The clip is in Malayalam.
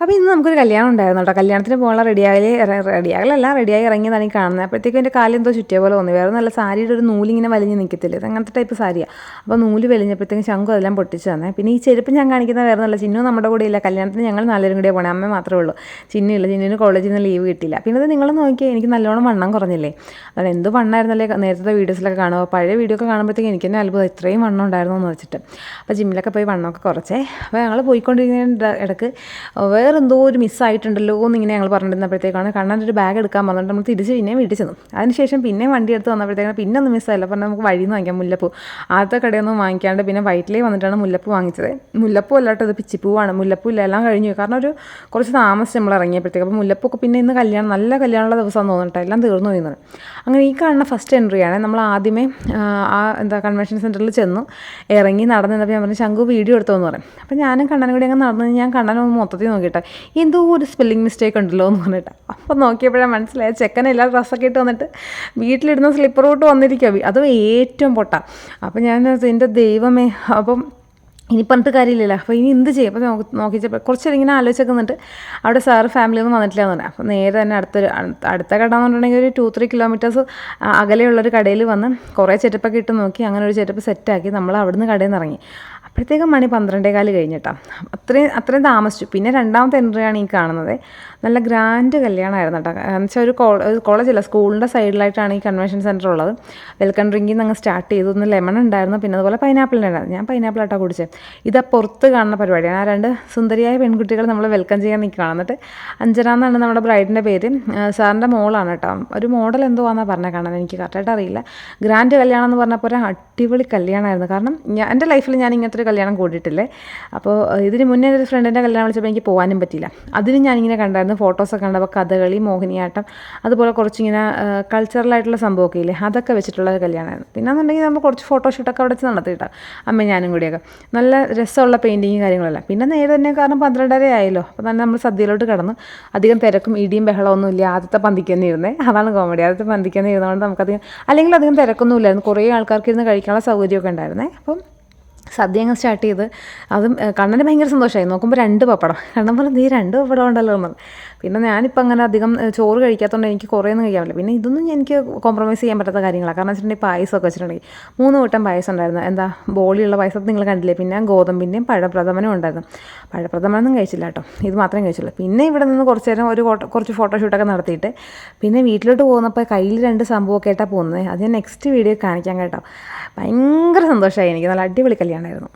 അപ്പോൾ ഇന്ന് നമുക്കൊരു കല്യാണം ഉണ്ടായിരുന്നു കേട്ടോ. കല്യാണത്തിന് പോകാനുള്ള റെഡിയായി ഇറങ്ങിയതാണ് ഈ കാണുന്നത്. അപ്പോഴത്തേക്കും എൻ്റെ കാലിൽ എന്തോ ചുറ്റിയ പോലെ തോന്നി. വേറെ നല്ല സാരിയുടെ ഒരു നൂലിങ്ങനെ വലിഞ്ഞ് നിൽക്കത്തില്ല, ഇത് അങ്ങനത്തെ ടൈപ്പ് സാരിയാണ്. അപ്പോൾ നൂല് വലിഞ്ഞപ്പോഴത്തേക്കും ശംഖു അതെല്ലാം പൊട്ടിച്ച് തന്നെ. പിന്നെ ഈ ചെരുപ്പ് ഞാൻ കാണിക്കുന്ന വേറെ നല്ല ചിന്നു നമ്മുടെ കൂടെ ഇല്ല. കല്യാണത്തിന് ഞങ്ങൾ 4 കൂടിയാണ് പോകണേ, അമ്മ മാത്രമേ ഉള്ളൂ. ചിന്നില്ല, ചിന്നിന് കോളേജിൽ നിന്ന് ലീവ് കിട്ടിയില്ല. പിന്നെ അത് നിങ്ങൾ നോക്കിയാൽ എനിക്ക് നല്ലോണം വണ്ണം കുറഞ്ഞില്ലേ. അതാണ് എന്ത് വണ്ണമായിരുന്നല്ലേ നേരത്തെ വീഡിയോസിലൊക്കെ കാണുക. പഴയ വീഡിയോ ഒക്കെ കാണുമ്പോഴത്തേക്കും എനിക്ക് തന്നെ അത്ഭുതം ഇത്രയും വണ്ണം ഉണ്ടായിരുന്നു എന്ന് വെച്ചിട്ട്. അപ്പോൾ ജിമ്മിലൊക്കെ പോയി വണ്ണമൊക്കെ കുറച്ചേ. അപ്പോൾ ഞങ്ങൾ പോയിക്കൊണ്ടിരിക്കുന്ന ഇടയ്ക്ക് വേറെന്തോ ഒരു മിസ്സായിട്ടുണ്ടല്ലോ എന്നിങ്ങനെ ഞങ്ങൾ പറഞ്ഞിരുന്നപ്പോഴത്തേക്കാണ് കണ്ണൻ്റെ ഒരു ബാഗ് എടുക്കാൻ പറഞ്ഞിട്ട് നമ്മൾ തിരിച്ച് പിന്നെയും വീട്ടിൽ ചെന്നു. അതിനുശേഷം പിന്നെ വണ്ടി എടുത്ത് വന്നപ്പോഴത്തേക്കാണ് പിന്നെ ഒന്നും മിസ്സായില്ല. പറഞ്ഞാൽ നമുക്ക് വഴിയിൽ നിന്ന് വാങ്ങിക്കാം മുല്ലപ്പൂ. ആദ്യത്തെ കടയൊന്നും വാങ്ങിക്കാണ്ട് പിന്നെ വൈറ്റിലേ വന്നിട്ടാണ് മുല്ലപ്പൂ വാങ്ങിച്ചത്. മുല്ലപ്പൂ അല്ലാട്ടോ, ഇത് പിച്ചിപ്പൂവാണ്. മുല്ലപ്പൂ ഇല്ല, എല്ലാം കഴിഞ്ഞു. കാരണം കുറച്ച് താമസിച്ച് നമ്മൾ ഇറങ്ങിയപ്പോഴത്തേക്ക്. അപ്പോൾ മുല്ലപ്പൂക്ക് പിന്നെ ഇന്ന് നല്ല കല്യാണമുള്ള ദിവസമാണെന്ന് തോന്നിട്ട് എല്ലാം തീർന്നു പോയിരുന്നത്. അങ്ങനെ ഈ കാണുന്ന ഫസ്റ്റ് എൻട്രിയാണ്. നമ്മൾ ആദ്യമേ കൺവെൻഷൻ സെൻറ്ററിൽ ചെന്നു, ഇറങ്ങി നടന്നു നിന്നപ്പോൾ ഞാൻ പറഞ്ഞു ശംഖു വീഡിയോ എടുത്തോന്ന് പറയും. അപ്പോൾ ഞാനും കണ്ണനും കൂടി അങ്ങ് നടന്നു. ഞാൻ കണ്ണനെ മൊത്തത്തിൽ നോക്കിയിട്ട് എന്തോ ഒരു സ്പെല്ലിംഗ് മിസ്റ്റേക്ക് ഉണ്ടല്ലോ എന്ന് പറഞ്ഞിട്ട്. അപ്പോൾ നോക്കിയപ്പോഴാണ് മനസ്സിലായത് ചെക്കനെ എല്ലാ ഡ്രസ്സൊക്കെ ഇട്ട് വന്നിട്ട് വീട്ടിലിടുന്ന സ്ലിപ്പർ തൊട്ട് വന്നിരിക്കുക, അതും ഏറ്റവും പൊട്ട. അപ്പോൾ ഞാൻ എൻ്റെ ദൈവമേ, അപ്പം ഇനി പറഞ്ഞിട്ട് കാര്യമില്ലല്ലോ. അപ്പോൾ ഇനി എന്ത് ചെയ്യും? അപ്പോൾ നോക്കിച്ചപ്പോൾ കുറച്ചേരം ഇങ്ങനെ ആലോചിച്ചൊക്കെ നിന്നിട്ട് അവിടെ സാറ് ഫാമിലിയൊന്നും വന്നിട്ടില്ല എന്ന് പറഞ്ഞു. അപ്പോൾ നേരെ തന്നെ അടുത്ത കട എന്ന് പറഞ്ഞിട്ടുണ്ടെങ്കിൽ ഒരു 2-3 കിലോമീറ്റേഴ്സ് അകലെയുള്ളൊരു കടയിൽ വന്ന് കുറേ ചെരുപ്പൊക്കെ ഇട്ട് നോക്കി. അങ്ങനെ ഒരു ചെരുപ്പ് സെറ്റാക്കി നമ്മൾ അവിടുന്ന് കടയിൽ നിന്ന് ഇറങ്ങി. അപ്പോഴത്തേക്കും മണി 12:15 കഴിഞ്ഞിട്ടാണ്. അത്രയും താമസിച്ചു. പിന്നെ രണ്ടാമത്തെ എൻട്രിയാണ് ഈ കാണുന്നത്. നല്ല ഗ്രാൻഡ് കല്യാണമായിരുന്നു കേട്ടോ. എന്ന് വെച്ചാൽ ഒരു കോളേജല്ല, സ്കൂളിൻ്റെ സൈഡിലായിട്ടാണ് ഈ കൺവെൻഷൻ സെൻറ്റർ ഉള്ളത്. വെൽക്കം ഡ്രിങ്കിൽ നിന്ന് അങ്ങ് സ്റ്റാർട്ട് ചെയ്തു. ഒന്ന് ലെമൺ ഉണ്ടായിരുന്നു, പിന്നെ അതുപോലെ പൈനാപ്പിളിൻ്റെ ഉണ്ടായിരുന്നു. ഞാൻ പൈനാപ്പിൾ ആട്ടോ കുടിച്ചത്. ഇതാ പുറത്ത് കാണുന്ന പരിപാടിയാണ്. ആ 2 സുന്ദരിയായ പെൺകുട്ടികൾ നമ്മൾ വെൽക്കം ചെയ്യാൻ നിൽക്കുകയാണ്. എന്നിട്ട് അഞ്ജന എന്നാണ് നമ്മുടെ ബ്രൈഡിൻ്റെ പേര്. സാറിൻ്റെ മോളാണ് കേട്ടോ. ഒരു മോഡൽ എന്തോ ആണെന്നാണ് പറഞ്ഞത്, കാണാൻ എനിക്ക് കറക്റ്റായിട്ട് അറിയില്ല. ഗ്രാൻഡ് കല്യാണം എന്ന് പറഞ്ഞപ്പോൾ ഒരു അടിപൊളി കല്യാണമായിരുന്നു. കാരണം എൻ്റെ ലൈഫിൽ ഞാൻ ഇങ്ങനത്തെ ഒരു കല്യാണം കൂടിയിട്ടില്ലേ. അപ്പോൾ ഇതിന് മുന്നേ ഒരു ഫ്രണ്ടിൻ്റെ കല്യാണം വിളിച്ചപ്പോൾ എനിക്ക് പോകാനും പറ്റിയില്ല. അതിന് ഞാനിങ്ങനെ കണ്ടായിരുന്നു, ഫോട്ടോസൊക്കെ കണ്ടപ്പോൾ കഥകളി, മോഹിനിയാട്ടം, അതുപോലെ കുറച്ചിങ്ങനെ കൾച്ചറലായിട്ടുള്ള സംഭവമൊക്കെ ഇല്ലേ, അതൊക്കെ വെച്ചിട്ടുള്ള ഒരു കല്യാണമായിരുന്നു. പിന്നെ എന്നുണ്ടെങ്കിൽ നമ്മൾ കുറച്ച് ഫോട്ടോഷൂട്ടൊക്കെ അവിടെ വെച്ച് നടത്തിയിട്ടാണ് അമ്മ ഞാനും കൂടിയൊക്കെ. നല്ല രസമുള്ള പെയിൻറ്റിങ്ങും കാര്യങ്ങളെല്ലാം. പിന്നെ നേരെ തന്നെ കാരണം 12:30 ആയല്ലോ. അപ്പോൾ തന്നെ നമ്മൾ സദ്യയിലോട്ട് കടന്നു. അധികം തിരക്കും ഇടിയും ബഹളമൊന്നും ഇല്ല. ആദ്യത്തെ പന്തിക്ക് തന്നെ ഇരുന്നേ, അതാണ് കോമഡി. ആദ്യത്തെ പന്തിക്ക് തന്നെ ഇരുന്നതുകൊണ്ട് നമുക്കധികം അല്ലെങ്കിൽ അധികം തിരക്കൊന്നും ഇല്ലായിരുന്നു. കുറേ ആൾക്കാർക്ക് ഇരുന്ന് കഴിക്കാനുള്ള സൗകര്യമൊക്കെ ഉണ്ടായിരുന്നേ. അപ്പം സദ്യ അങ്ങ് സ്റ്റാർട്ട് ചെയ്ത് അതും കണ്ണന് ഭയങ്കര സന്തോഷമായി. നോക്കുമ്പോൾ 2 പപ്പടം. കണ്ണൻ പറഞ്ഞു നീ 2 പപ്പടം ഉണ്ടല്ലോ എന്ന്. പിന്നെ ഞാനിപ്പോൾ അങ്ങനെ അധികം ചോറ് കഴിക്കാത്തതുകൊണ്ട് എനിക്ക് കുറേയൊന്നും കഴിക്കാൻ പറ്റില്ല. പിന്നെ ഇതൊന്നും എനിക്ക് കോംപ്രമൈസ് ചെയ്യാൻ പറ്റാത്ത കാര്യങ്ങളാണ്. കാരണം വെച്ചിട്ടുണ്ടെങ്കിൽ പായസമൊക്കെ വെച്ചിട്ടുണ്ടെങ്കിൽ 3 കൂട്ടം പായസം ഉണ്ടായിരുന്നു. എന്താ ബോളിയുള്ള പായസം നിങ്ങൾ കണ്ടില്ലേ. പിന്നെ ഗോതമ്പിൻ്റെയും പഴപ്രഥമനും ഉണ്ടായിരുന്നു. പഴപ്രഥമനൊന്നും കഴിച്ചില്ല കേട്ടോ, ഇത് മാത്രമേ കഴിച്ചുള്ളൂ. പിന്നെ ഇവിടെ നിന്ന് കുറച്ച് നേരം കുറച്ച് ഫോട്ടോഷൂട്ടൊക്കെ നടത്തിയിട്ട് പിന്നെ വീട്ടിലോട്ട് പോകുന്നപ്പോൾ കയ്യിൽ 2 സംഭവമൊക്കെ ആയിട്ടാണ് പോകുന്നത്. അത് ഞാൻ നെക്സ്റ്റ് വീഡിയോ കാണിക്കാം കേട്ടോ. ഭയങ്കര സന്തോഷമായി എനിക്ക്. നല്ല അടിപൊളി കല്യാണമായിരുന്നു.